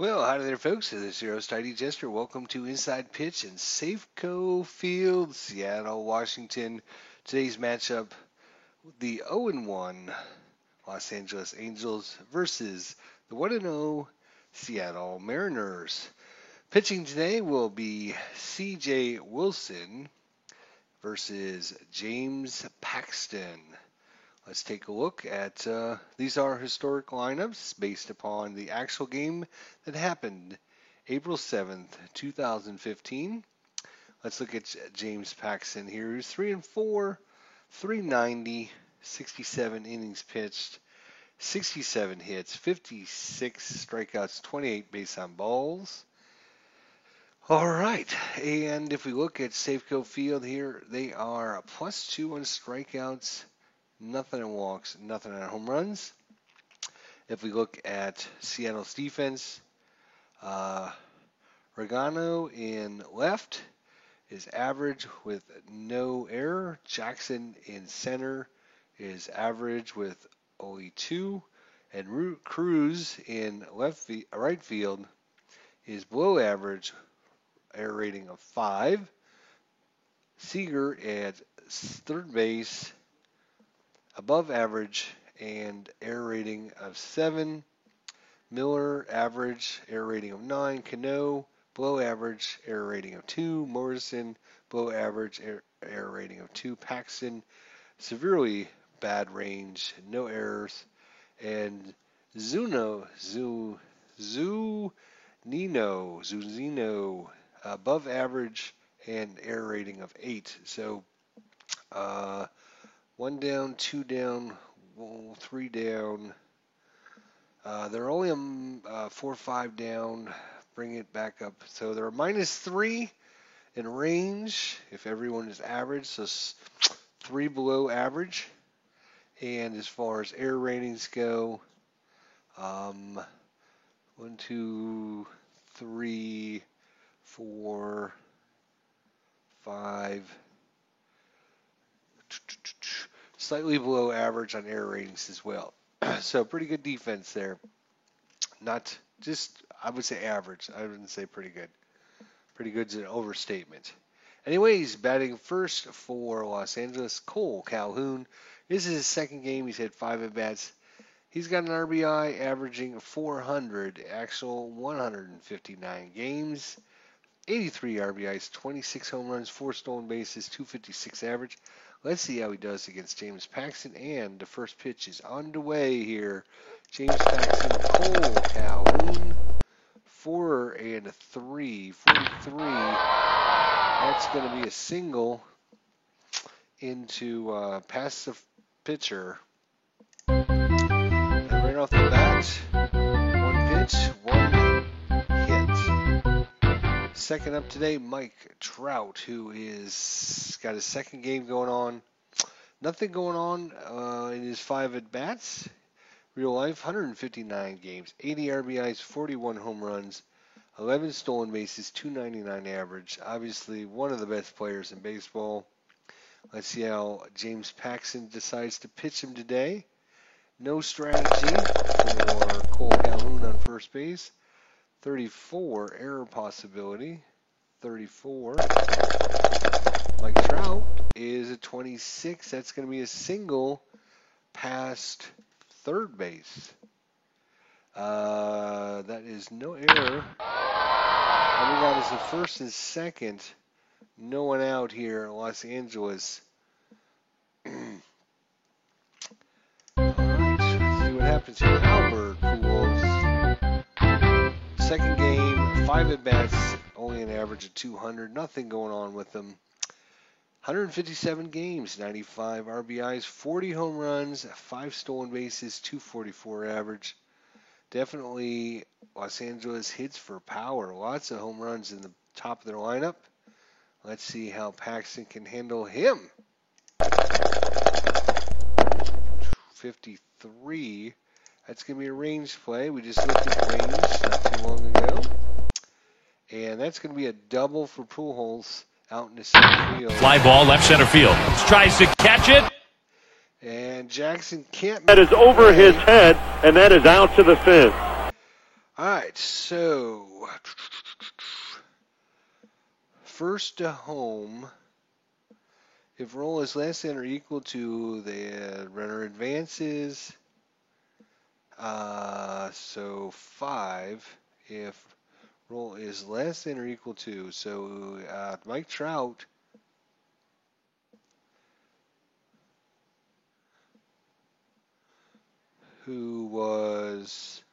Well, hi there, folks. This is your host, Heidi Jester. Welcome to Inside Pitch in Safeco Field, Seattle, Washington. Today's matchup, the 0-1 Los Angeles Angels versus the 1-0 Seattle Mariners. Pitching today will be C.J. Wilson versus James Paxton. Let's take a look at these are historic lineups based upon the actual game that happened April 7th, 2015. Let's look at James Paxton here. He's 3-4, 390, 67 innings pitched, 67 hits, 56 strikeouts, 28 base on balls. All right, and if we look at Safeco Field here, they are +2 on strikeouts, nothing on walks, nothing on home runs. If we look at Seattle's defense, Regano in left is average with no error. Jackson in center is average with only 2. And Cruz in right field is below average, error rating of 5. Seager at third base, above average and error rating of 7. Miller, average, error rating of 9. Cano, below average, error rating of 2. Morrison, below average, error rating of 2. Paxton, severely bad range, no errors. And Zunino, above average and error rating of 8. So, 1 down, 2 down, 3 down. They're only 4 or 5 down. Bring it back up. So they're -3 in range if everyone is average. So 3 below average. And as far as error ratings go, 1, 2, 3, 4, 5. Slightly below average on error ratings as well. So pretty good defense there. Not just, I would say average. I wouldn't say pretty good. Pretty good's an overstatement. Anyways, batting first for Los Angeles, Cole Calhoun. This is his second game. He's had 5 at-bats. He's got an RBI averaging 400, actual 159 games. 83 RBIs, 26 home runs, 4 stolen bases, 256 average. Let's see how he does against James Paxton, and the first pitch is underway here. James Paxton, Cole Calhoun, 4-3, 43. That's going to be a single into past the pitcher. And right off the bat, 1 pitch, 1 hit. Second up today, Mike Trout, who is got his second game going on. Nothing going on in his 5 at-bats. Real life, 159 games, 80 RBIs, 41 home runs, 11 stolen bases, 299 average. Obviously, one of the best players in baseball. Let's see how James Paxton decides to pitch him today. No strategy for Cole Calhoun on first base. 34, error possibility. 34. Mike Trout is a 26. That's going to be a single past third base. That is no error. All we got is the first and second. No one out here in Los Angeles. Alright, let's see what happens here. Albert Pujols. Second game, 5 at-bats, only an average of 200. Nothing going on with them. 157 games, 95 RBIs, 40 home runs, 5 stolen bases, 244 average. Definitely Los Angeles hits for power. Lots of home runs in the top of their lineup. Let's see how Paxton can handle him. 53. That's going to be a range play. We just looked at range not too long ago. And that's going to be a double for Pujols out in the center field. Fly ball, left center field. Tries to catch it. And Jackson can't. That is over his head, and that is out to the fence. All right, so first to home. If roll is less than or equal to the runner advances, so 5. If roll is less than or equal to, so Mike Trout, who was,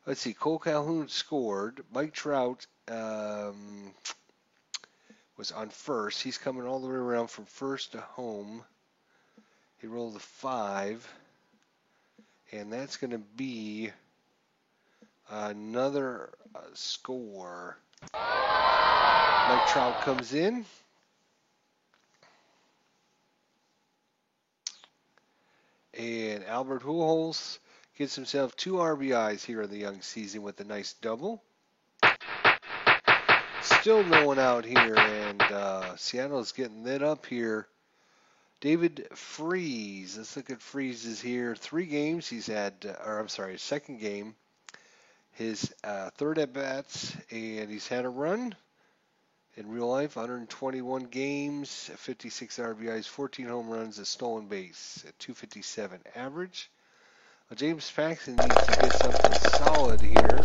let's see, Cole Calhoun scored. Mike Trout was on first. He's coming all the way around from first to home. He rolled a 5, and that's going to be another score. Mike Trout comes in. And Albert Pujols gets himself 2 RBIs here in the young season with a nice double. Still no one out here, and Seattle's getting lit up here. David Freese. Let's look at Freese's here. 3 games he's had, second game. His third at-bats, and he's had a run. In real life, 121 games, 56 RBIs, 14 home runs, a stolen base, a 257 average. James Paxton needs to get something solid here.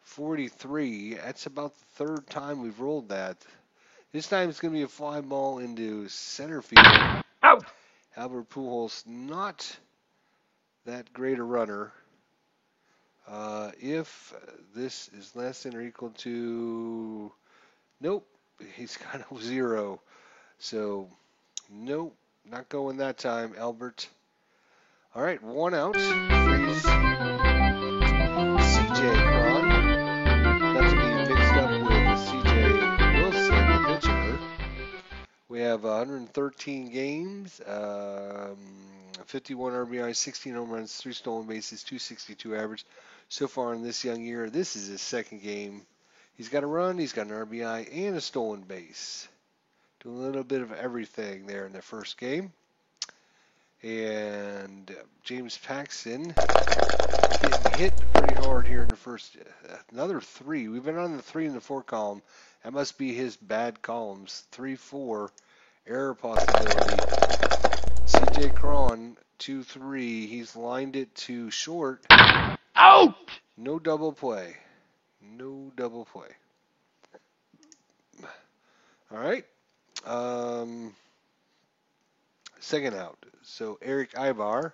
43. That's about the third time we've rolled that. This time it's going to be a fly ball into center field. Out. Albert Pujols, not that great a runner. If this is less than or equal to, nope, he's got a 0. So, nope, not going that time, Albert. All right, 1 out. Freeze. CJ Cron. Not to be mixed up with CJ Wilson, the pitcher. We have 113 games, 51 RBIs, 16 home runs, 3 stolen bases, 262 average. So far in this young year, this is his second game. He's got a run, he's got an RBI, and a stolen base. Doing a little bit of everything there in the first game. And James Paxton getting hit pretty hard here in the first. Another 3. We've been on the 3 and the 4 column. That must be his bad columns. 3-4 error possibility. CJ Cron 2-3. He's lined it to short. Out. No double play. No double play. All right. Second out. So Eric Ibar,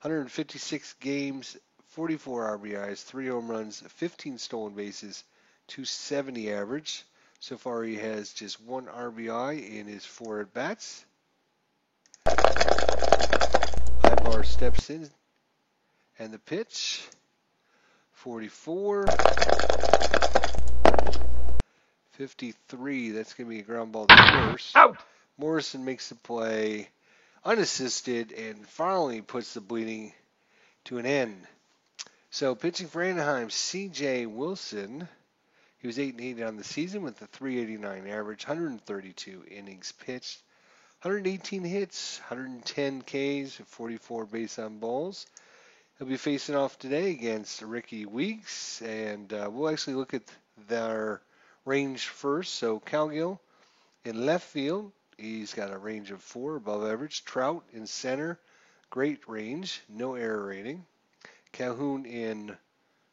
156 games, 44 RBIs, 3 home runs, 15 stolen bases, 270 average. So far he has just 1 RBI in his 4 at-bats. Ibar steps in, and the pitch, 44, 53. That's going to be a ground ball to first. Out. Morrison makes the play unassisted and finally puts the bleeding to an end. So pitching for Anaheim, C.J. Wilson. He was 8-8 on the season with a 389 average, 132 innings pitched, 118 hits, 110 Ks, 44 base on balls. He'll be facing off today against Ricky Weeks, and we'll actually look at their range first. So Calgill in left field, he's got a range of 4 above average. Trout in center, great range, no error rating. Calhoun in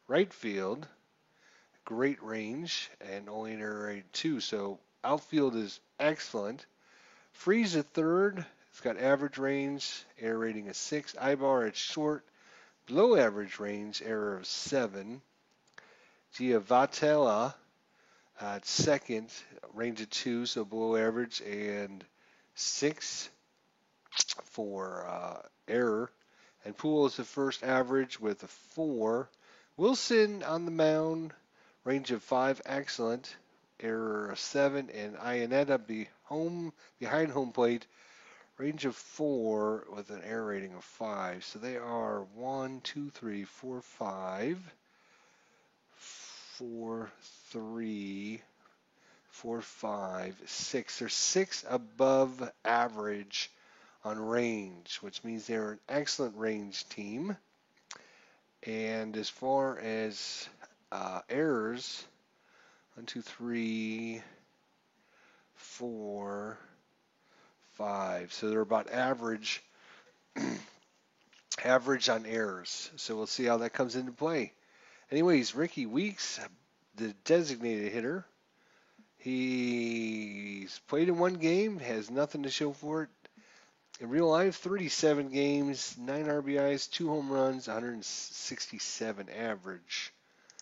right field, great range, and only an error rating 2. So outfield is excellent. Freese at third, he's got average range, error rating of 6. Ibar at short, below average range, error of 7. Giavatella at second, range of 2, so below average, and 6 for error. And Pujols at first, average with a 4. Wilson on the mound, range of 5, excellent, error of 7. And Iannetta behind home plate, range of 4 with an error rating of 5. So they are 1, 2, 3, 4, 5. 4, 3, 4, 5, 6. They're 6 above average on range, which means they're an excellent range team. And as far as errors, 1, 2, 3, 4, 5. So they're about average on errors. So we'll see how that comes into play. Anyways, Ricky Weeks, the designated hitter. He's played in one game, has nothing to show for it. In real life, 37 games, 9 RBIs, 2 home runs, 167 average.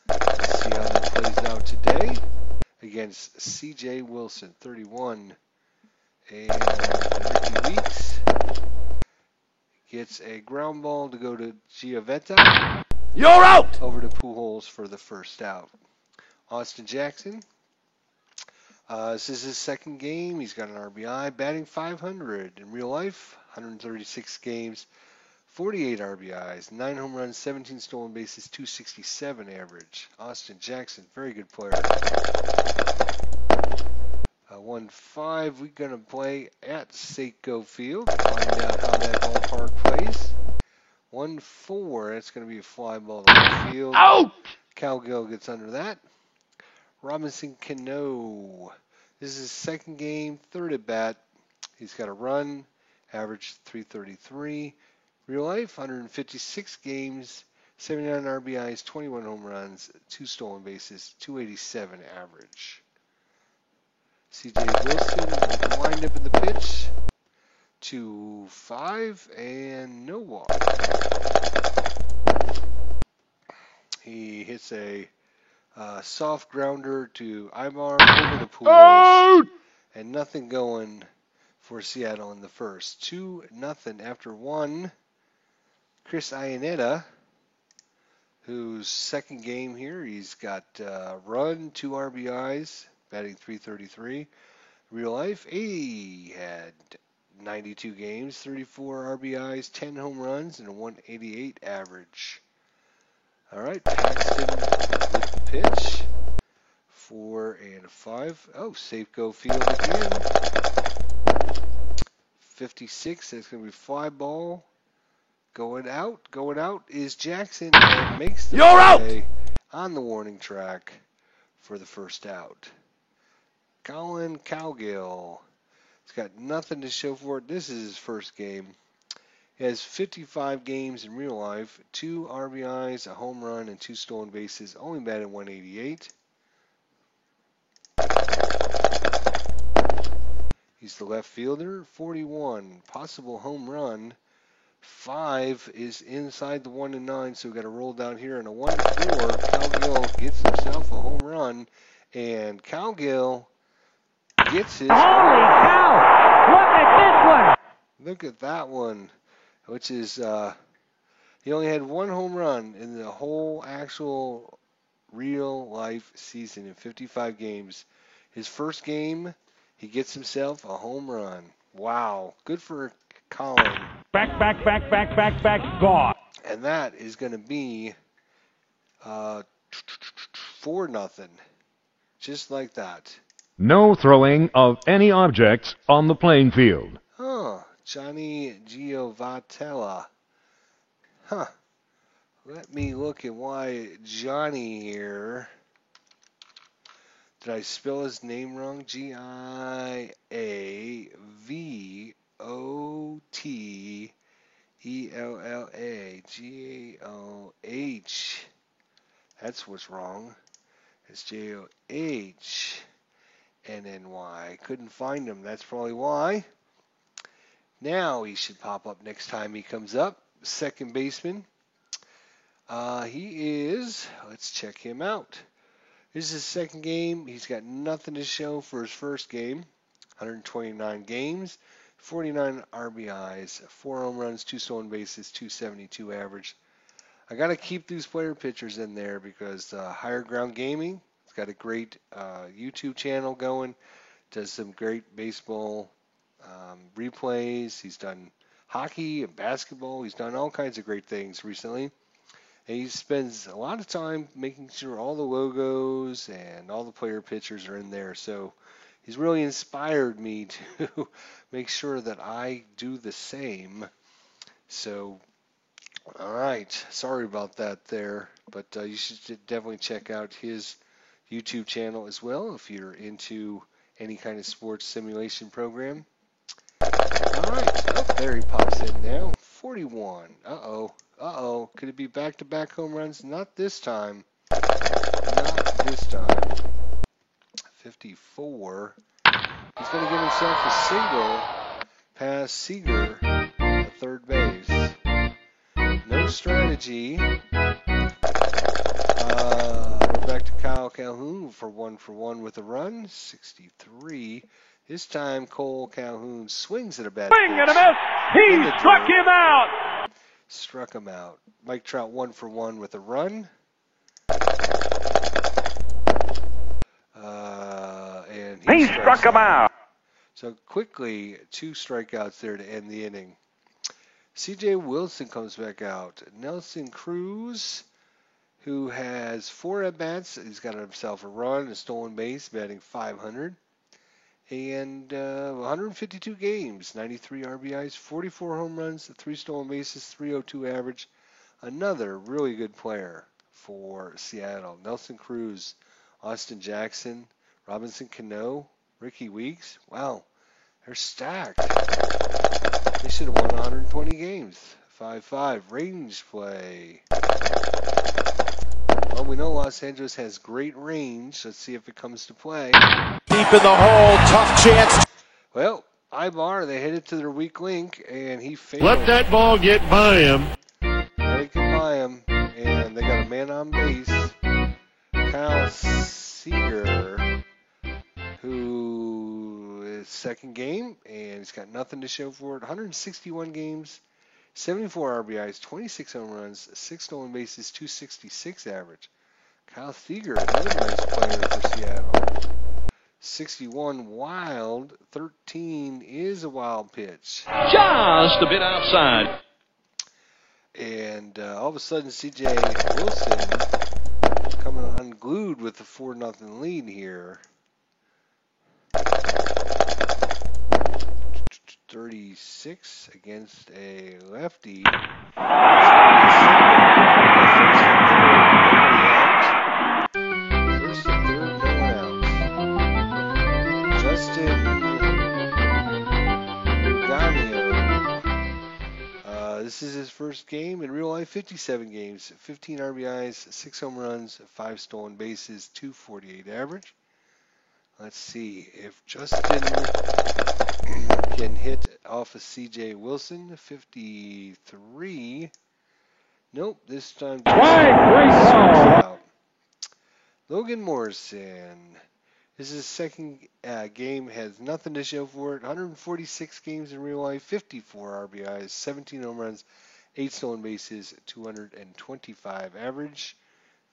Let's see how that plays out today against C.J. Wilson, 31. And Ricky Weeks gets a ground ball to go to Giavetta. You're out! Over to Pujols for the first out. Austin Jackson. This is his second game. He's got an RBI, batting .500 in real life, 136 games, 48 RBIs, 9 home runs, 17 stolen bases, 267 average. Austin Jackson, very good player. 1-5, we're going to play at Safeco Field. Find out how that ballpark plays. 1-4, that's going to be a fly ball to left field. Out! Cowgill gets under that. Robinson Cano. This is his second game, third at bat. He's got a run, average .333. Real life, 156 games, 79 RBIs, 21 home runs, 2 stolen bases, 287 average. C.J. Wilson with the windup in the pitch. 2-5 and no walk. He hits a soft grounder to Ibar over the Pujols, and nothing going for Seattle in the first. 2-0 after one. Chris Iannetta, whose second game here, he's got run, 2 RBIs, batting .333. Real life, he had 92 games, 34 RBIs, 10 home runs, and a 188 average. All right, Paxton with the pitch. 4-5. Oh, Safeco Field again. 56. That's going to be fly ball. Going out is Jackson and makes the play on the warning track for the first out. Colin Cowgill. He's got nothing to show for it. This is his first game. He has 55 games in real life, 2 RBIs, a home run, and 2 stolen bases. Only batted 188. He's the left fielder. 41, possible home run. 5 is inside the 1 and 9, so we got to roll down here. And a 1-4, Cowgill gets himself a home run, and Cowgill gets his. Holy cow! Look at this one! Look at that one, which is he only had 1 home run in the whole actual real life season in 55 games. His first game, he gets himself a home run. Wow, good for Colin. Back, gone. And that is going to be 4-0, just like that. No throwing of any objects on the playing field. Johnny Giovatella. Let me look at why Johnny here. Did I spell his name wrong? Giavotella. Goh. That's what's wrong. It's Johnnny. Couldn't find him. That's probably why. Now he should pop up next time he comes up. Second baseman. He is, let's check him out. This is his second game. He's got nothing to show for his first game. 129 games, 49 RBIs, 4 home runs, 2 stolen bases, 272 average. I got to keep these player pictures in there because Higher Ground Gaming, it's got a great YouTube channel going, does some great baseball replays. He's done hockey and basketball. He's done all kinds of great things recently. And he spends a lot of time making sure all the logos and all the player pictures are in there. So He's really inspired me to make sure that I do the same. So, all right. Sorry about that there, but you should definitely check out his YouTube channel as well if you're into any kind of sports simulation program. All right. Oh, there he pops in now. 41. Uh-oh. Uh-oh. Could it be back-to-back home runs? Not this time. Not this time. 54. He's going to give himself a single past Seager at third base. No strategy. We're back to Kyle Calhoun for one with a run. 63. This time Cole Calhoun swings at a bad Swing and a pitch. miss. He struck him out. Struck him out. Mike Trout 1 with a run. And He struck him out. So quickly, 2 strikeouts there to end the inning. C.J. Wilson comes back out. Nelson Cruz, who has 4 at-bats. He's got himself a run, a stolen base, batting .500. And 152 games, 93 RBIs, 44 home runs, 3 stolen bases, 302 average. Another really good player for Seattle. Nelson Cruz, Austin Jackson, Robinson Cano, Ricky Weeks. Wow, they're stacked. They should have won 120 games. 5-5 range play. Well, we know Los Angeles has great range. Let's see if it comes to play. Deep in the hole, tough chance. Well, Ibar, they hit it to their weak link, and he failed. Let that ball get by him. Let it get by him, and they got a man on base. Kyle Seager, who is second game, and he's got nothing to show for it. 161 games, 74 RBIs, 26 home runs, 6 stolen bases, 266 average. Kyle Seager, another nice player for Seattle. 61 wild, 13 is a wild pitch. Just a bit outside. And all of a sudden, C.J. Wilson coming unglued with the 4-0 lead here. 36 against a lefty. First and third, no one out. Justin Ugano. This is his first game in real life. 57 games, 15 RBIs, 6 home runs, 5 stolen bases, 248 average. Let's see if Justin can hit off of C.J. Wilson. 53. Nope, this time. Out. Logan Morrison. This is his second game. Has nothing to show for it. 146 games in real life. 54 RBIs. 17 home runs. 8 stolen bases. 225 average.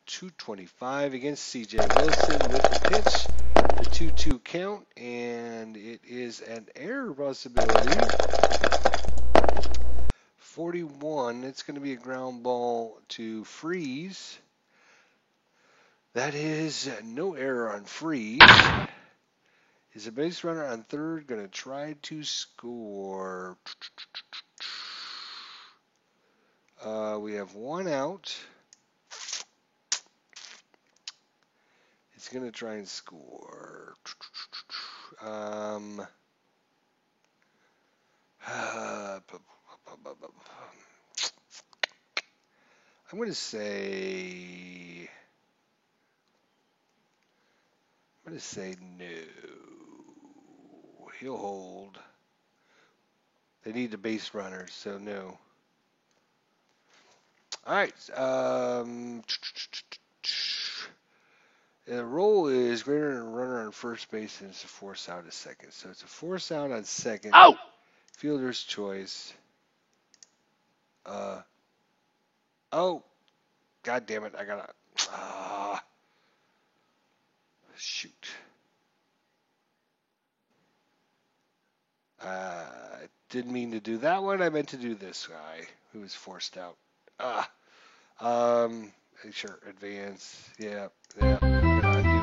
225 against C.J. Wilson with the pitch. The 2-2 count, and it is an error possibility. 41, it's going to be a ground ball to Freeze. That is no error on Freeze. Is a base runner on third going to try to score? We have 1 out. He's going to try and score. I'm going to say no. He'll hold. They need the base runners, so no. All right. The roll is greater than a runner on first base, and it's a force out at second. So it's a force out on second. Out. Fielder's choice. Oh, God damn it! I gotta. Shoot. I didn't mean to do that one. I meant to do this guy who was forced out. Sure, advance. Yeah. I'm gonna undo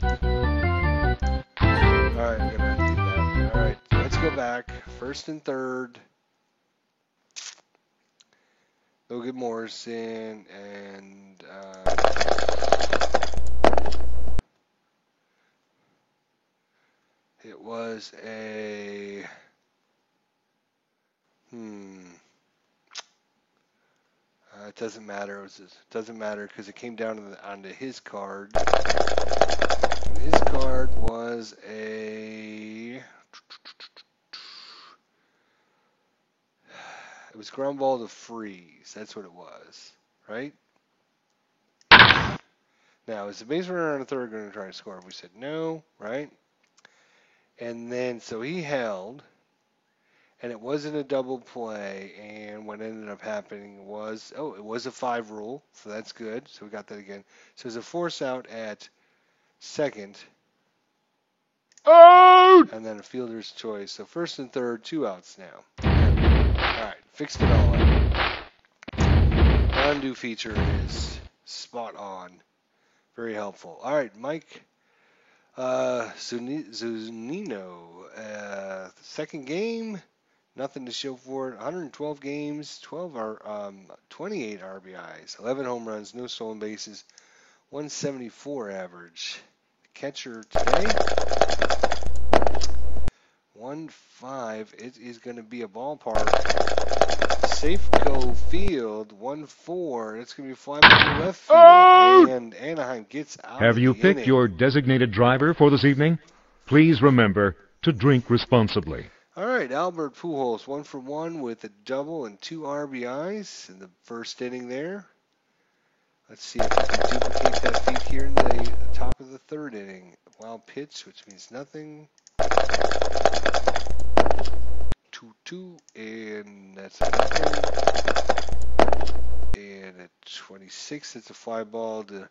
that. Alright, I'm gonna do that. Alright, let's go back. First and third. Logan Morrison and it was a it doesn't matter. It doesn't matter because it came down to onto his card. And his card was a. It was ground ball to freeze. That's what it was, right? Now, is the base runner on the third going to try to score? We said no, right? And then, so he held, and it wasn't a double play, and what ended up happening was, it was a 5 rule, so that's good. So we got that again. So it's a force out at second. Out! And then a fielder's choice. So first and third, 2 outs now. All right, fixed it all up. The undo feature is spot on. Very helpful. All right, Mike Zunino. Second game, nothing to show for it. 112 games, 28 RBIs, 11 home runs, no stolen bases, 174 average. Catcher today, 1-5. It is going to be a ballpark. Safeco Field, 1-4. It's going to be fly ball to left field. Out! And Anaheim gets out. Have you picked your designated driver for this evening? Please remember to drink responsibly. All right, Albert Pujols, 1 for 1 with a double and 2 RBIs in the first inning there. Let's see if we can duplicate that feat here in the top of the third inning. Wild pitch, which means nothing. 2-2, and that's a nothing. And at 26, it's a fly ball to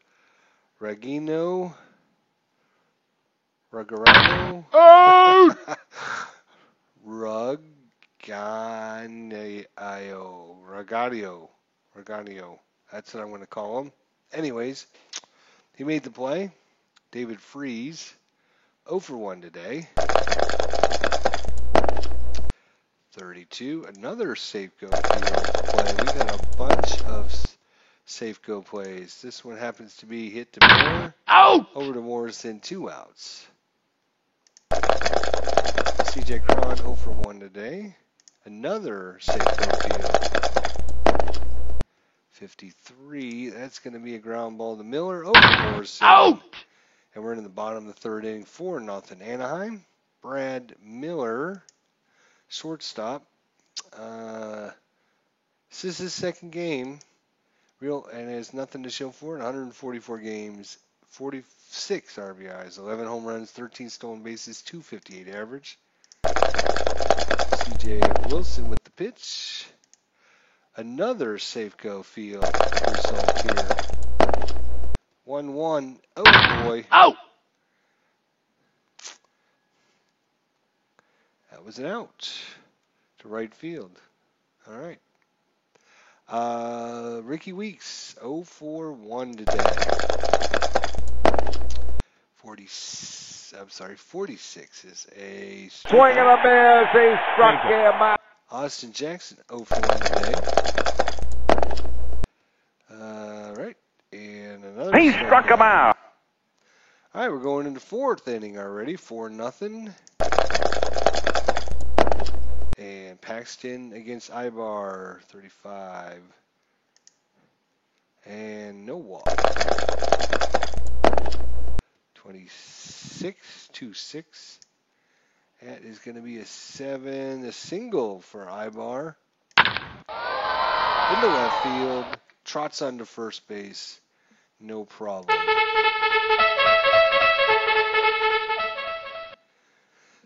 Ragarino. Out! Ragadio. That's what I'm going to call him. Anyways, he made the play. David Freese, 0 for 1 today. 32. Another Safeco Field play. We've had a bunch of Safeco plays. This one happens to be hit to Miller. Out! Over to Morrison, 2 outs. CJ Cron, 0 for 1 today. Another Safeco Field. 53. That's going to be a ground ball to Miller. Over to Morrison. Out! And we're in the bottom of the third inning, 4-0 Anaheim. Brad Miller, shortstop. This is his second game. And has nothing to show for it. 144 games, 46 RBIs, 11 home runs, 13 stolen bases, 258 average. CJ Wilson with the pitch. Another Safeco Field result here. 1-1. Oh boy. Out! That was an out to right field. All right. Ricky Weeks, 0 for 1 today. 46 is a Swing and a miss. He struck him out. Austin Jackson, 0 for 1 today. All right. And another. He struck him out. All right, we're going into fourth inning already, 4-0. And Paxton against Ibar, 35. And no walk. 26, 2-6. That is going to be a 7, a single for Ibar. Into left field, trots onto first base, no problem.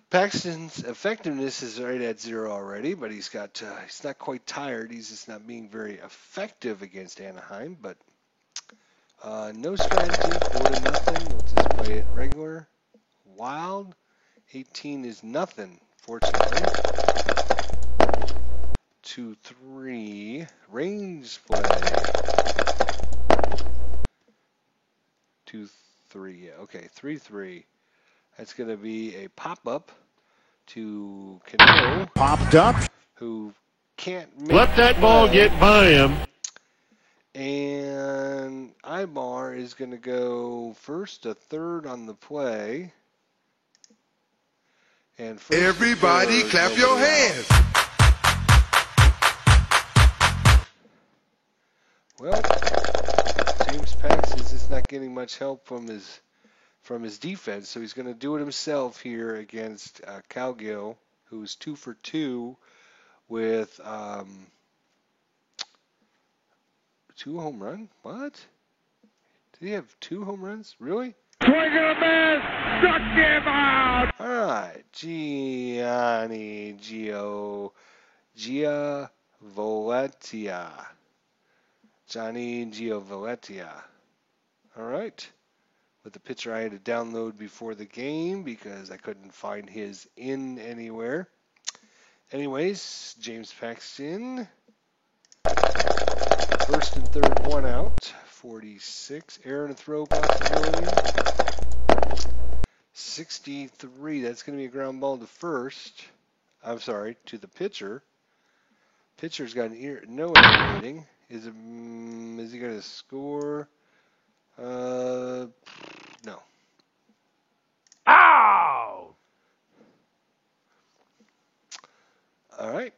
Paxton's effectiveness is right at 0 already, but he's not quite tired. He's just not being very effective against Anaheim. But no strategy, 4-0. We'll just play it regular. Wild, 18 is nothing, fortunately. 2-3, range play. 2-3, yeah, okay, 3-3. That's going to be a pop-up to Cano, Popped up. who can't make Let that ball get by him. And Ibar is going to go first to third on the play. And first Everybody third, clap your nobody out. hands. Well, James Pax is just not getting much help from his defense, so he's going to do it himself here against Cowgill, who's 2 for 2 with 2 home runs. What? Did he have 2 home runs? Really? Swing and a miss. Struck him out. All right, Johnny Giovalettia. All right. With the pitcher I had to download before the game because I couldn't find his in anywhere. Anyways, James Paxton. First and third, 1 out. 46. Error and a throw possibility. 63. That's going to be a ground ball to first. I'm sorry, to the pitcher. Pitcher's got no error rating. Is he going to score? No. Ow! All right.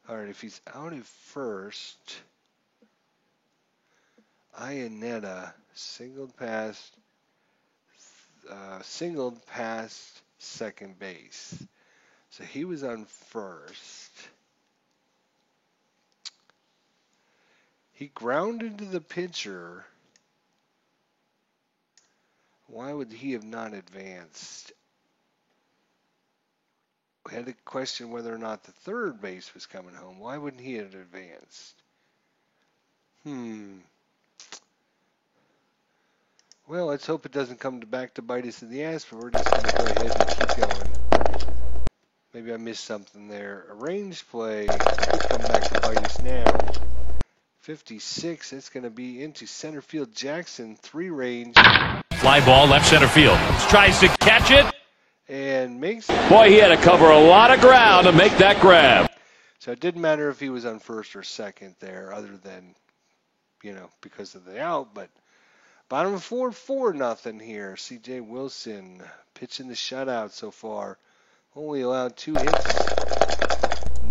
All right, if he's out at first, Iannetta singled past second base. So he was on first. He grounded to the pitcher. Why would he have not advanced? We had to question whether or not the third base was coming home. Why wouldn't he have advanced? Well, let's hope it doesn't come back to bite us in the ass, but we're just going to go ahead and keep going. Maybe I missed something there. A range play could come back to bite us now. 56, it's going to be into center field. Jackson, 3 range. Fly ball, left center field. Tries to catch it. And makes it. Boy, he had to cover a lot of ground to make that grab. So it didn't matter if he was on first or second there, other than, because of the out. But bottom of 4-4 here. C.J. Wilson pitching the shutout so far. Only allowed 2 hits.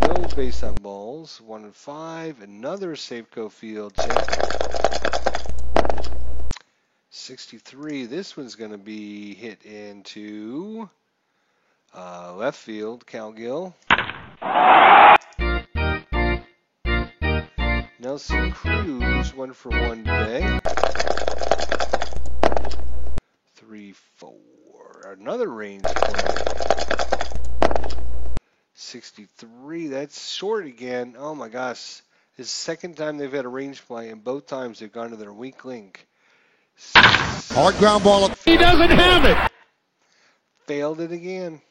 No base on balls. 1 and 5. Another Safeco Field check. 63. This one's going to be hit into left field. Cowgill. Nelson Cruz 1 for 1 today. 3-4. Another range play. 63. That's short again. Oh my gosh. This is the second time they've had a range play, and both times they've gone to their weak link. Hard ground ball. He doesn't have it. Failed it again.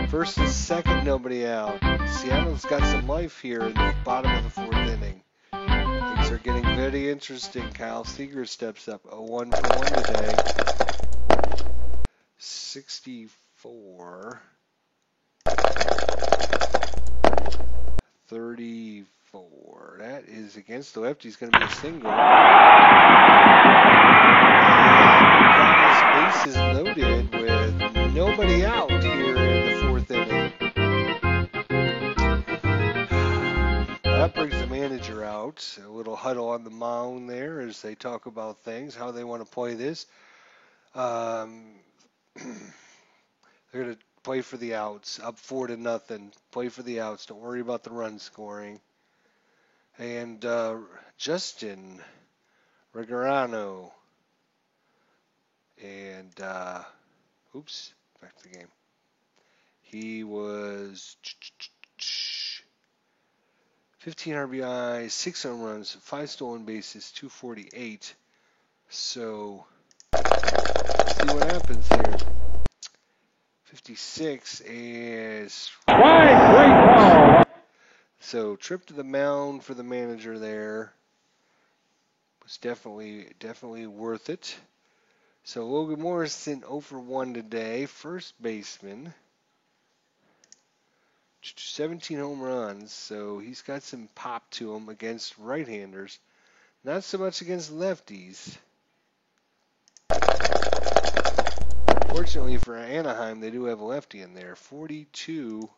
First and second, nobody out. Seattle's got some life here in the bottom of the 4th inning. Things are getting very interesting. Kyle Seager steps up. 1 for 1 today. 64. 34. That is against the lefty. He's going to be a single. His base is loaded with nobody out here in the 4th inning. That brings the manager out. A little huddle on the mound there as they talk about things, how they want to play this. They're going to play for the outs, up 4-0. Play for the outs. Don't worry about the run scoring. And Justin Regarano. And, back to the game. He was 15 RBI, 6 home runs, 5 stolen bases, 248. So, let's see what happens here. 56 is... Strike, great call. So trip to the mound for the manager there was definitely worth it. So Logan Morrison 0 for 1 today, first baseman. 17 home runs, so he's got some pop to him against right-handers. Not so much against lefties. Fortunately for Anaheim, they do have a lefty in there. 42.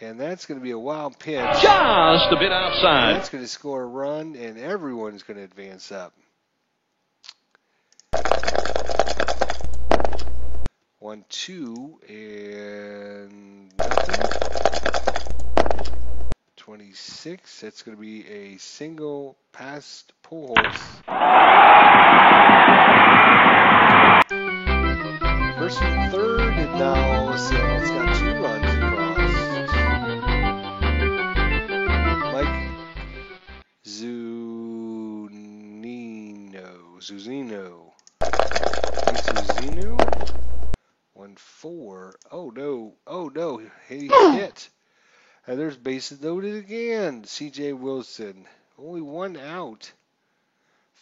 And that's going to be a wild pitch. Just a bit outside. That's going to score a run, and everyone's going to advance up. 1-2, and nothing. 26. That's going to be a single past Pujols. First and third, and now Seattle's got 2 runs across. Mike Zunino. Zunino. 1-4. Oh no, he hit. And there's bases loaded again. C.J. Wilson. Only 1 out.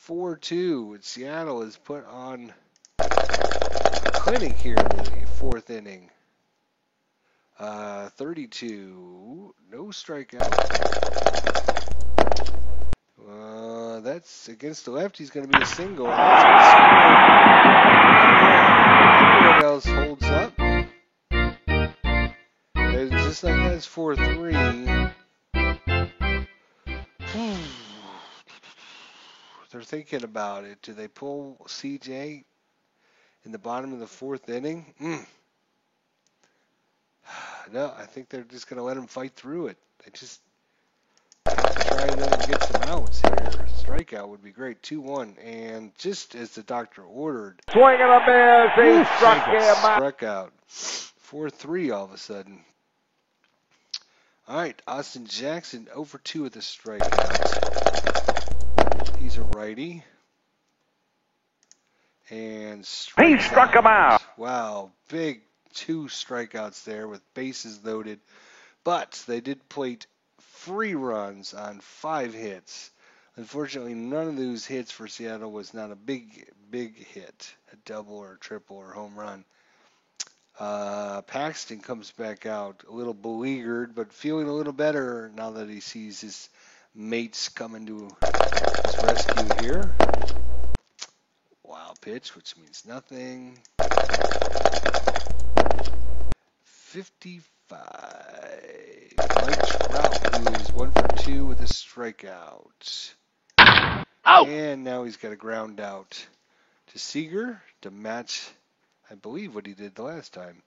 4-2. And Seattle is put on clinic here in the 4th inning. 32. No strikeout. That's against the left. He's going to be a single. Everyone else holds up. And just like that, it's 4-3. They're thinking about it. Do they pull CJ in the bottom of the 4th inning? No, I think they're just going to let him fight through it. They just have to try and get some outs here. Strikeout would be great. 2-1. And just as the doctor ordered. Swing and a miss. He struck him out. Struck out. 4-3 all of a sudden. All right, Austin Jackson 0 for 2 with a strikeout. He's a righty. And he struck him out. Wow, big 2 strikeouts there with bases loaded. But they did plate 3 runs on 5 hits. Unfortunately, none of those hits for Seattle was not a big hit, a double or a triple or home run. Paxton comes back out a little beleaguered, but feeling a little better now that he sees his mates coming to his rescue here. Wild pitch, which means nothing. 55. Mike Trout, who is 1 for 2 with a strikeout. Out. And now he's got a ground out to Seager to match, I believe, what he did the last time.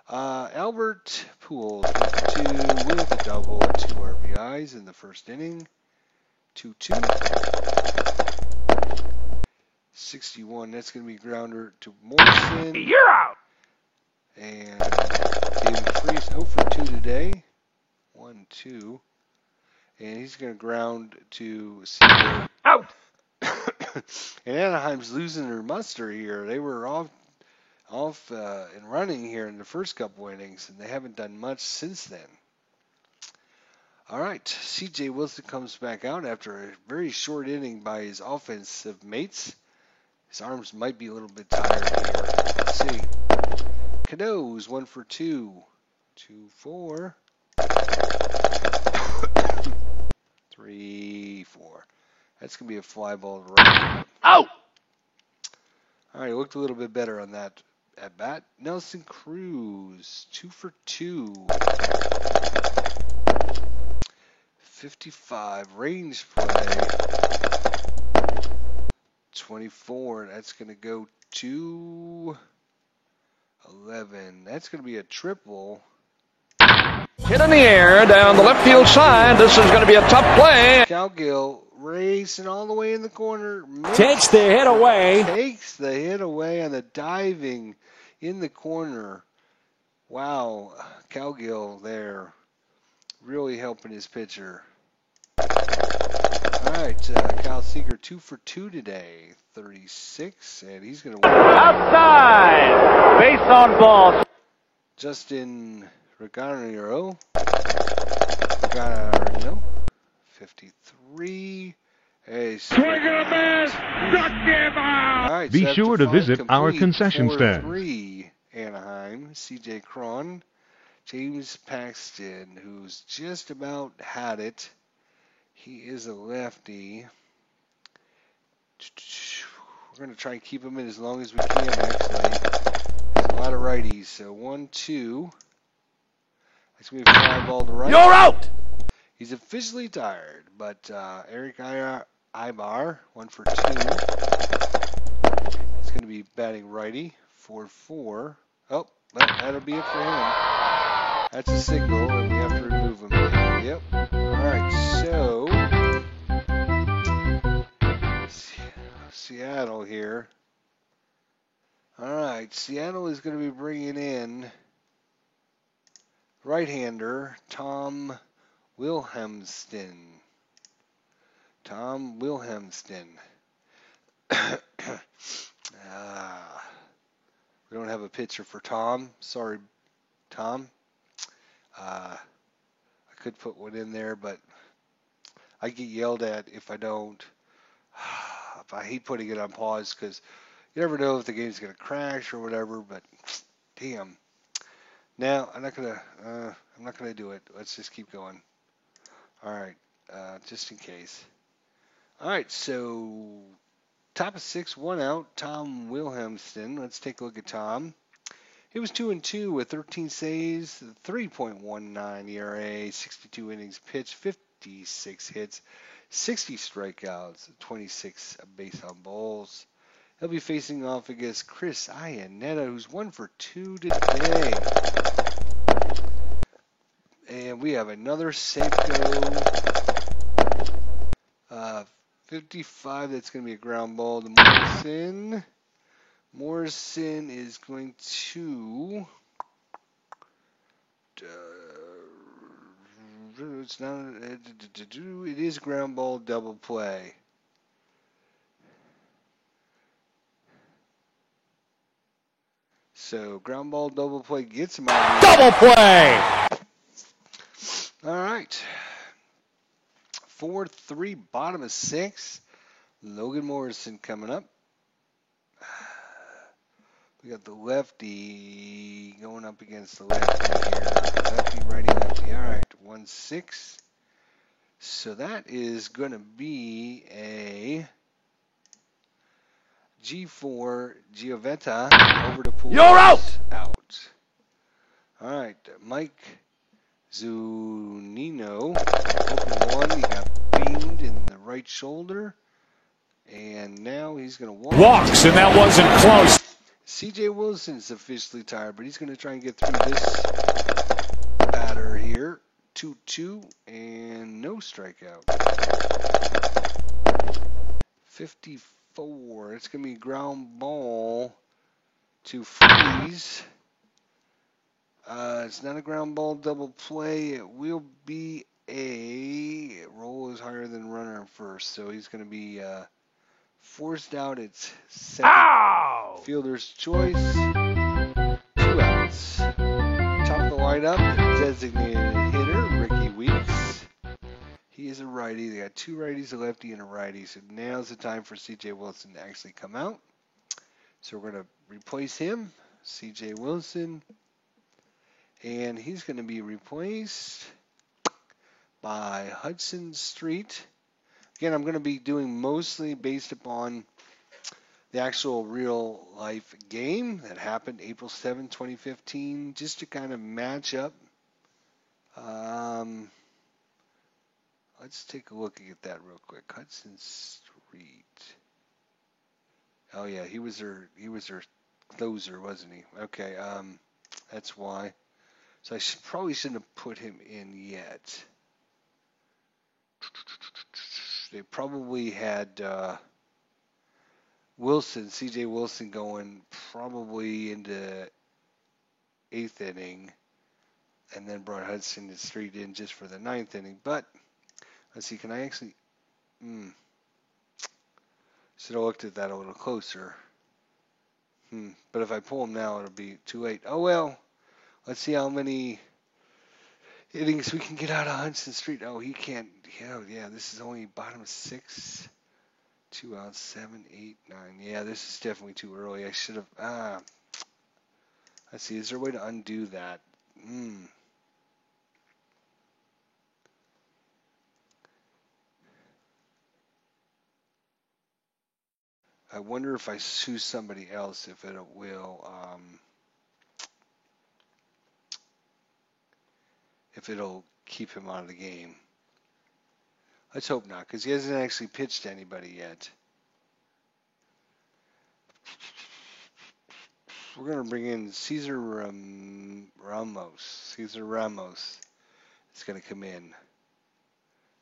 Albert Pujols 1 for 2 with a double and 2 RBIs in the first inning. 2-2. 61. That's going to be a grounder to Morrison. You're out. And David Freese 0 for 2 today. 1-2. And he's going to ground to Seager. Out. And Anaheim's losing their muster here. They were off and running here in the first couple innings, and they haven't done much since then. All right, C.J. Wilson comes back out after a very short inning by his offensive mates. His arms might be a little bit tired here. Let's see. Cadeau's 1 for 2. 2-4. 3-4. That's going to be a fly ball to right. Out. All right, looked a little bit better on that at bat. Nelson Cruz, 2 for 2. 55. Range play. 24. That's going to go to 11. That's going to be a triple. Hit in the air down the left field side. This is going to be a tough play. Cowgill racing all the way in the corner. Takes the hit away. Takes the hit away on the diving in the corner. Wow, Cowgill there really helping his pitcher. All right, Kyle Seager 2 for 2 today, 36, and he's going to win. Outside. Base on ball. Justin Regano No. 53. Hey, Swing and a miss. Struck him out. All right, Be so sure after to 5 visit our complete, concession stand. 4-3 Anaheim. C.J. Cron. James Paxton, who's just about had it. He is a lefty. We're going to try and keep him in as long as we can, actually. There's a lot of righties. So 1-2. That's going to be 5 ball to right. You're out. He's officially tired, but Eric Ibar, 1 for 2. He's going to be batting righty, 4-4. Oh, that'll be it for him. That's a signal, and we have to remove him. Yep. All right, so Seattle here. All right, Seattle is going to be bringing in right-hander Tom Wilhelmston. We don't have a pitcher for Tom. Sorry, Tom. I could put one in there, but I get yelled at if I don't. I hate putting it on pause because you never know if the game's going to crash or whatever, but damn. Now, I'm not gonna do it. Let's just keep going. All right, just in case. All right, so top of 6, 1 out, Tom Wilhelmston. Let's take a look at Tom. He was 2-2 with 13 saves, 3.19 ERA, 62 innings pitched, 56 hits, 60 strikeouts, 26 base on balls. He'll be facing off against Chris Iannetta, who's 1 for 2 today. And we have another Safeco 55. That's going to be a ground ball to Morrison. Morrison is going to. It's not. It is ground ball double play. So ground ball double play gets him out. Double play. All right. 4-3, bottom of 6. Logan Morrison coming up. We got the lefty going up against the lefty here. Lefty, righty, lefty. All right, 1-6. So that is going to be a G4 Giovetta over to Pujols. You're out. Out. All right, Mike Zunino. Open 1. He got beamed in the right shoulder. And now he's going to walk. Walks, and that wasn't close. C.J. Wilson's officially tired, but he's going to try and get through this batter here. 2-2 and no strikeout. 54. It's going to be ground ball to Freeze. It's not a ground ball double play. It will be a roll is higher than runner first, so he's going to be forced out. It's second. Ow! Fielder's choice. 2 outs. Top of the lineup, the designated hitter, Ricky Weeks. He is a righty. They got 2 righties, a lefty, and a righty. So now's the time for C.J. Wilson to actually come out. So we're going to replace him, C.J. Wilson. And he's going to be replaced by Hudson Street. Again, I'm going to be doing mostly based upon the actual real life game that happened April 7, 2015, just to kind of match up. Let's take a look at that real quick. Hudson Street. Oh yeah, he was their closer, wasn't he? Okay, that's why. So I probably shouldn't have put him in yet. They probably had C.J. Wilson going probably into 8th inning, and then brought Hudson Street in just for the 9th inning. But let's see, can I actually? Should have looked at that a little closer. But if I pull him now, it'll be too late. Oh well. Let's see how many. innings we can get out of Hudson Street. Oh, he can't. Yeah, this is only bottom of 6. 2 outs, 7, 8, 9. Yeah, this is definitely too early. I should have. Let's see. Is there a way to undo that? I wonder if I choose somebody else, if it will, if it'll keep him out of the game. Let's hope not, because he hasn't actually pitched to anybody yet. We're going to bring in Cesar Ramos. Cesar Ramos is going to come in.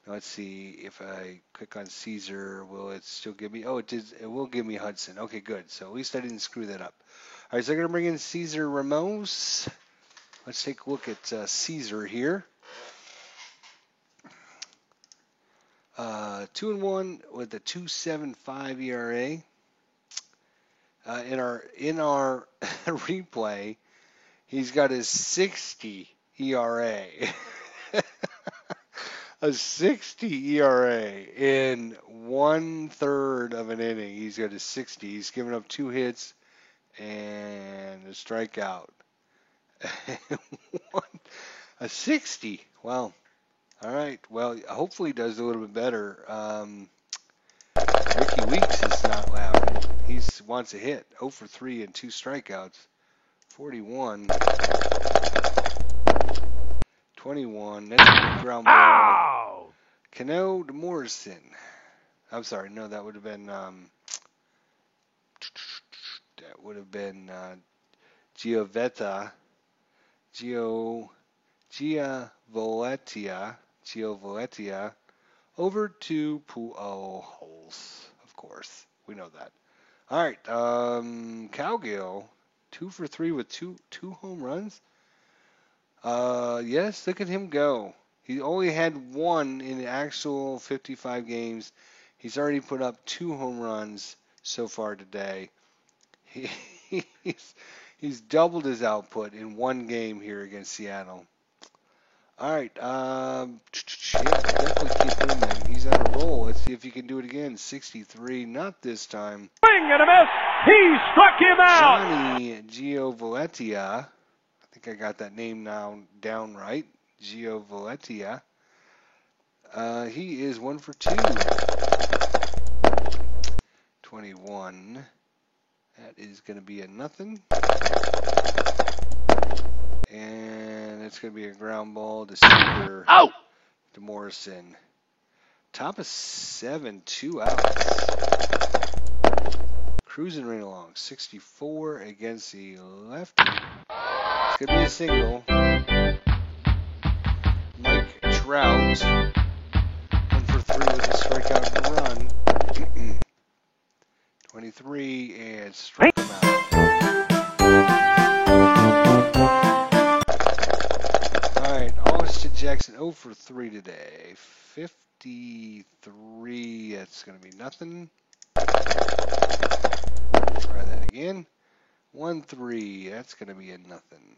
Now let's see if I click on Caesar, will it still give me? Oh, it did. It will give me Hudson. Okay, good. So at least I didn't screw that up. All right, so I'm going to bring in Cesar Ramos. Let's take a look at Caesar here. 2-1 with a 2.75 ERA. In our replay, he's got a 60 ERA. A 60 ERA in 1/3 of an inning. He's got a 60. He's given up 2 hits and a strikeout. A 60. Wow. All right. Well, hopefully he does a little bit better. Ricky Weeks is not laughing. He wants a hit. 0 for 3 and 2 strikeouts. 41. 21. That's a ground ball. Cano to Morrison. I'm sorry. No, that would have been Giovanettia. Giovanettia over to Pujols, of course. We know that. All right. Cowgill, 2 for 3 with two home runs. Yes, look at him go. He only had 1 in the actual 55 games. He's already put up 2 home runs so far today. He's doubled his output in 1 game here against Seattle. All right. Yeah, definitely keep him in. He's on a roll. Let's see if he can do it again. 63. Not this time. Swing and a miss. He struck him out. Johnny Giovanettia. I think I got that name now down right. Giovanettia. He is 1 for 2. 21. That is going to be a nothing. And it's going to be a ground ball to Cedar. Out. To Morrison. Top of 7, 2 outs. Cruising right along. 64 against the lefty. It's going to be a single. Mike Trout. 1 for 3 with a strikeout and a run. 23 and struck him out. Jackson 0 for 3 today. 53. That's going to be nothing. Try that again. 1-3. That's going to be a nothing.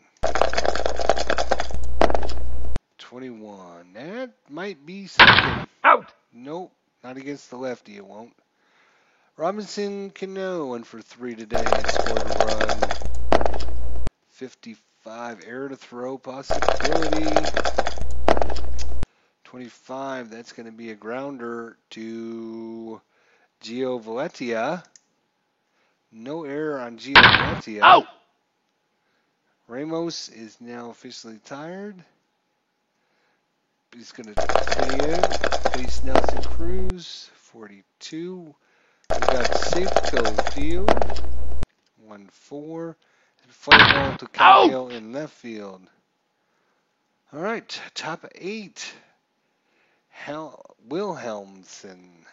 21. That might be something. Out. Nope. Not against the lefty. It won't. Robinson Cano 1 for 3 today and scored a run. 55. Error to throw possibility. 25, that's going to be a grounder to Giovanettia. No error on Giovanettia. Out. Ramos is now officially tired. He's going to stay in. Face Nelson Cruz, 42. We got Safeco Field, 1-4. And fly ball to Cowgill in left field. All right, top 8. Wilhelmsen.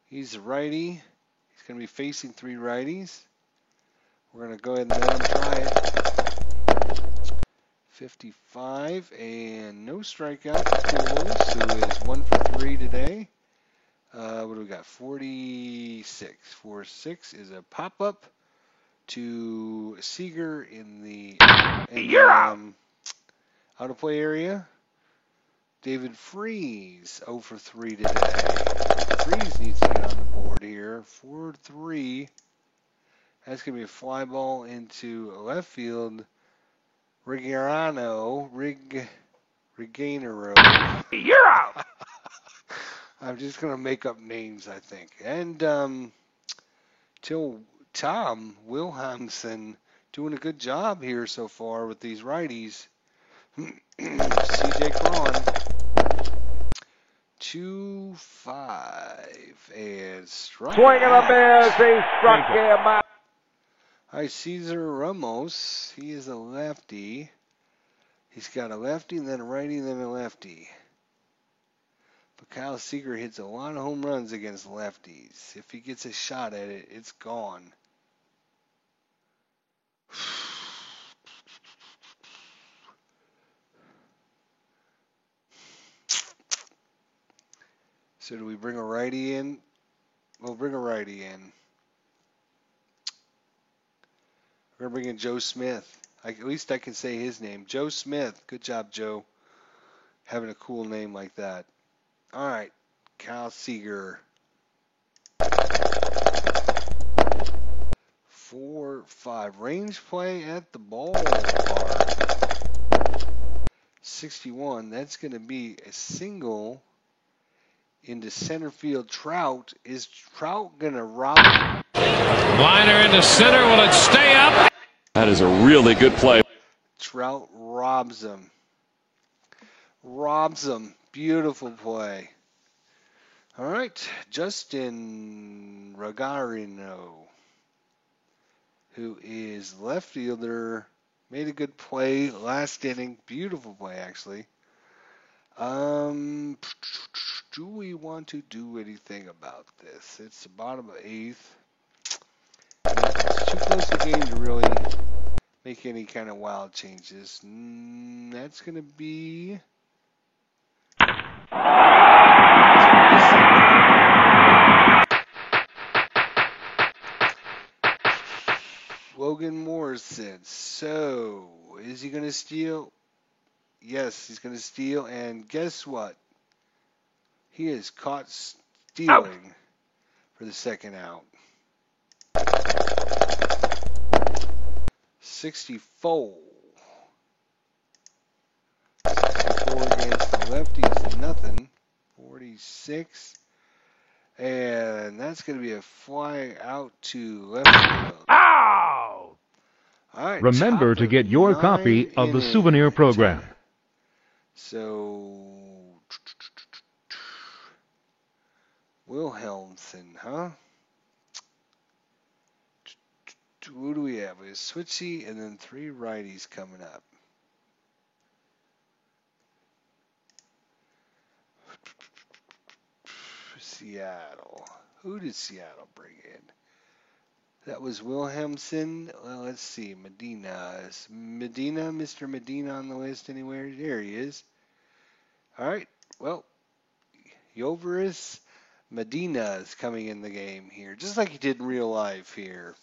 He's a righty. He's going to be facing 3 righties. We're going to go ahead and let him try it. 55 and no strikeout for Pujols, who is 1 for 3 today. What do we got? 46. 4-6 is a pop-up to Seager in the Out of play area. David Freese, 0 for 3 today. Freese needs to get on the board here. 4-3. That's going to be a fly ball into left field. Regainero. You're out. I'm just going to make up names, I think. And Tom Wilhelmsen doing a good job here so far with these righties. CJ Cron. 2-5 and strike. Swing and a miss. He struck him out. All right, Cesar Ramos. He is a lefty. He's got a lefty, and then a righty, and then a lefty. But Kyle Seager hits a lot of home runs against lefties. If he gets a shot at it, it's gone. So do we bring a righty in? We'll bring a righty in. We're going to bring in Joe Smith. At least I can say his name. Joe Smith. Good job, Joe. Having a cool name like that. All right. Kyle Seager. 4-5. Range play at the ballpark. 61. That's going to be a single into center field. Trout. Is Trout going to rob him? Liner into center. Will it stay up? That is a really good play. Trout robs him. Robs him. Beautiful play. All right. Justin Regainero, who is left fielder, made a good play last inning. Beautiful play, actually. Do we want to do anything about this? It's the bottom of 8th. It's too close a game to really make any kind of wild changes. That's going to be... Logan Morrison. So, is he going to steal? Yes, he's going to steal. And guess what? He is caught stealing for the second out. 64. 64 against the lefties, nothing. 46. And that's going to be a fly out to left field. Ow! All right, Remember to get your copy of the souvenir program. So, Wilhelmsen, huh? Who do we have? We have Switchy and then 3 righties coming up. Seattle. Who did Seattle bring in? That was Wilhelmsen. Well, let's see. Medina. Is Mr. Medina on the list anywhere? There he is. All right. Well, Yoveris Medina is coming in the game here, just like he did in real life here.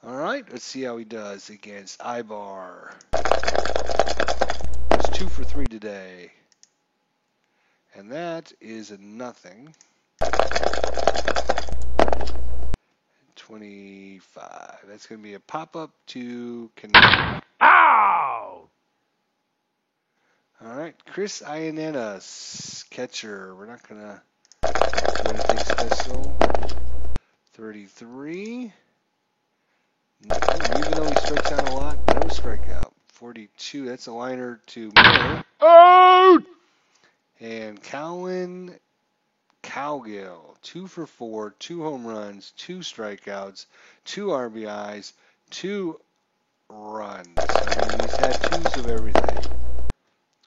All right. Let's see how he does against Ibar. He's 2 for 3 today. And that is a nothing. 25. That's going to be a pop-up to Canada. Ow! All right, Chris Ionenas, catcher. We're not going to do anything special. 33. No, even though he strikes out a lot, no strikeout. 42. That's a liner to Miller. Out! And Colin Cowgill, 2 for 4, 2 home runs, 2 strikeouts, 2 RBIs, 2 runs. I mean, he's had 2s of everything.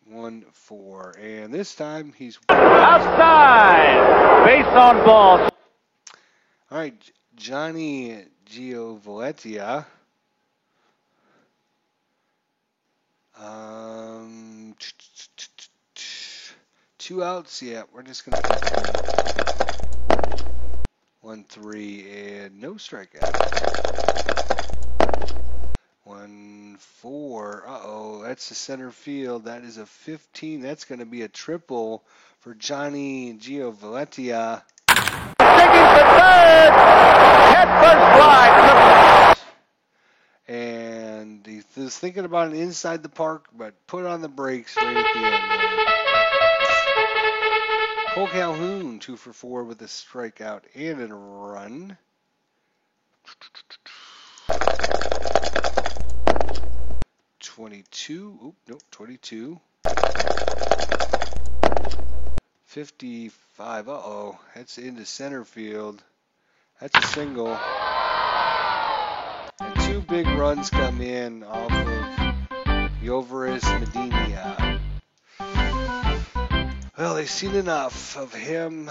1-4. And this time he's outside. Base on ball. All right, Johnny Giovalettia. 2 outs, yeah, we're just going to put 1-3 and no strikeouts. 1-4 1-4. Uh-oh, that's the center field. That is a 15. That's going to be a triple for Johnny Giovalettia. Digging for third. Head first fly. And he was thinking about an inside the park, but put on the brakes right at the end there. Cole Calhoun, 2 for 4 with a strikeout and a run. 22. 55. Uh-oh. That's into center field. That's a single. And 2 big runs come in off of Yoveris Medina. Well, they've seen enough of him.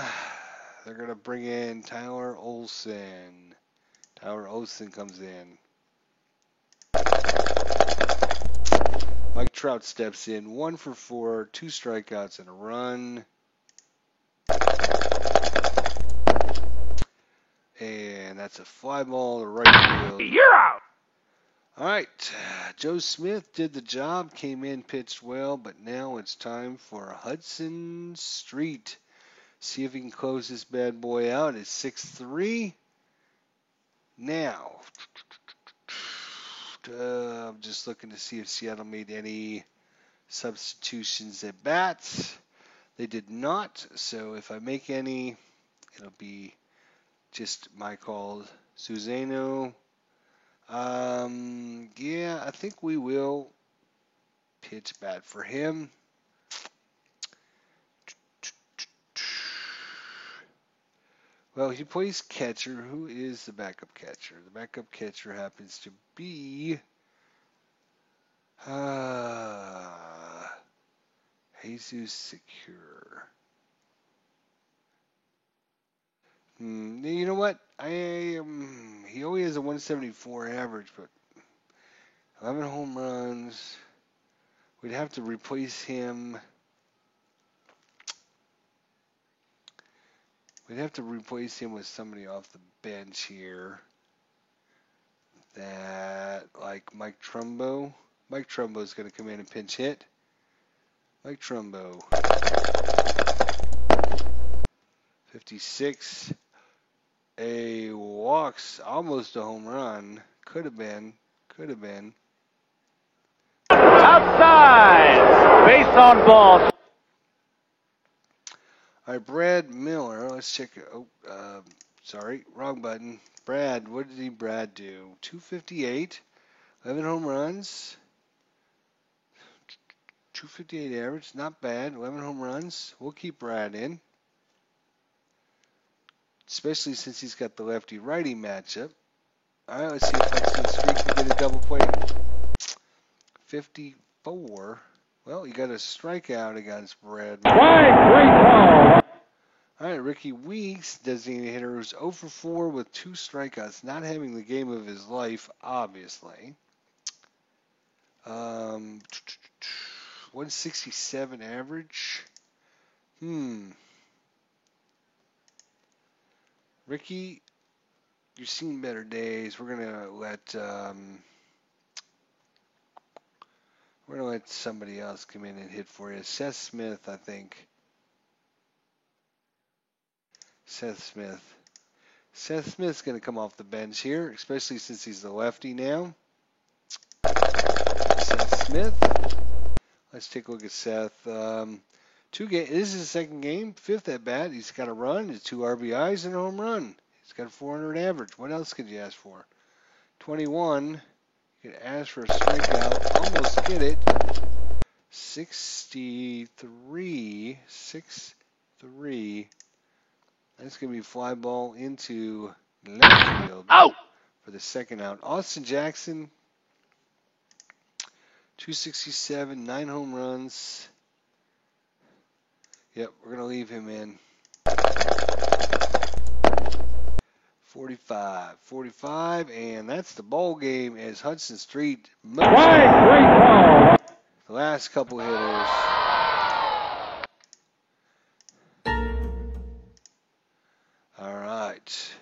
They're going to bring in Tyler Olson. Tyler Olson comes in. Mike Trout steps in, 1 for 4, 2 strikeouts and a run. And that's a fly ball to right field. You're out. All right, Joe Smith did the job, came in, pitched well, but now it's time for Hudson Street. See if he can close this bad boy out. It's 6-3. Now, I'm just looking to see if Seattle made any substitutions at bats. They did not, so if I make any, it'll be just my call. Susano. Yeah, I think we will pitch bat for him. Well, he plays catcher. Who is the backup catcher? The backup catcher happens to be Jesus Secure. You know what? He only has a 174 average, but 11 home runs. We'd have to replace him. We'd have to replace him with somebody off the bench here. That, like Mike Trumbo. Mike Trumbo is going to come in and pinch hit. Mike Trumbo. 56. A walks, almost a home run. Could have been. Outside. Base on ball. All right, Brad Miller. Let's check it. Sorry, wrong button. Brad, what did Brad do? 258, 11 home runs, 258 average, not bad. 11 home runs. We'll keep Brad in, especially since he's got the lefty-righty matchup. All right, let's see if Hudson Street can get a double play. 54. Well, you got a strikeout against Brad. All right, Ricky Weeks, designated hitter, who's 0 for 4 with 2 strikeouts, not having the game of his life, obviously. 167 average. Ricky, you've seen better days. We're gonna let somebody else come in and hit for you. Seth Smith, I think. Seth Smith's going to come off the bench here, especially since he's the lefty now. Seth Smith. Let's take a look at Seth. 2 games. This is his second game, 5th at bat. He's got a run, he's 2 RBIs and a home run. He's got a 400 average. What else could you ask for? 21. You could ask for a strikeout. Almost get it. 63. That's going to be fly ball into left field for the second out. Austin Jackson, 267, 9 home runs. Yep, we're going to leave him in. 45, and that's the ball game as Hudson Street moves the last couple hitters. All right.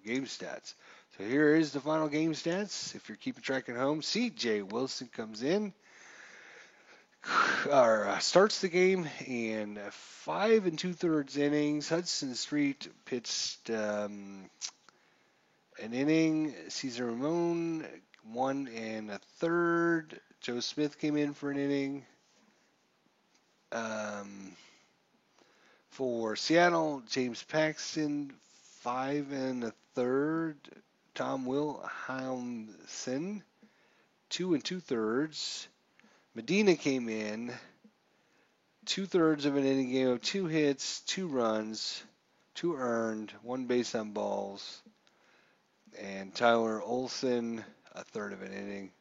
Game stats. So here is the final game stats. If you're keeping track at home, C.J. Wilson comes in, starts the game in 5 2/3 innings. Hudson Street pitched an inning. Cesar Ramon 1 1/3. Joe Smith came in for an inning. For Seattle, James Paxton 5 1/3. Tom Wilhelmsen 2 2/3. Medina came in 2/3 of an inning, gave up 2 hits, 2 runs, 2 earned, 1 base on balls. And Tyler Olson, 1/3 of an inning.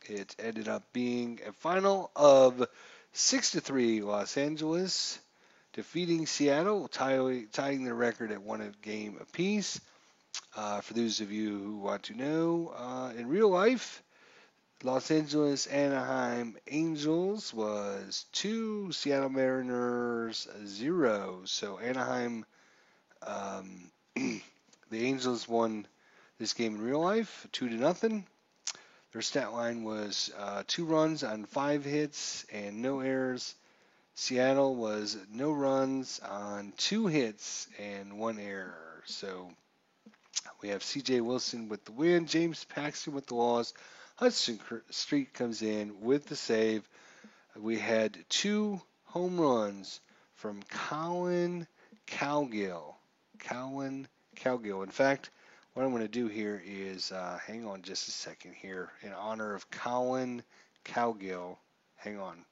It ended up being a final of 6-3 Los Angeles, defeating Seattle, tying the record at 1 game apiece. For those of you who want to know, in real life, Los Angeles Anaheim Angels was 2, Seattle Mariners 0. So Anaheim, the Angels won this game in real life 2-0. Their stat line was 2 runs on 5 hits and no errors. Seattle was no runs on 2 hits and 1 error. So we have C.J. Wilson with the win, James Paxton with the loss. Hudson Street comes in with the save. We had 2 home runs from Colin Cowgill. In fact, what I'm going to do here is, hang on just a second here, in honor of Colin Cowgill. Hang on.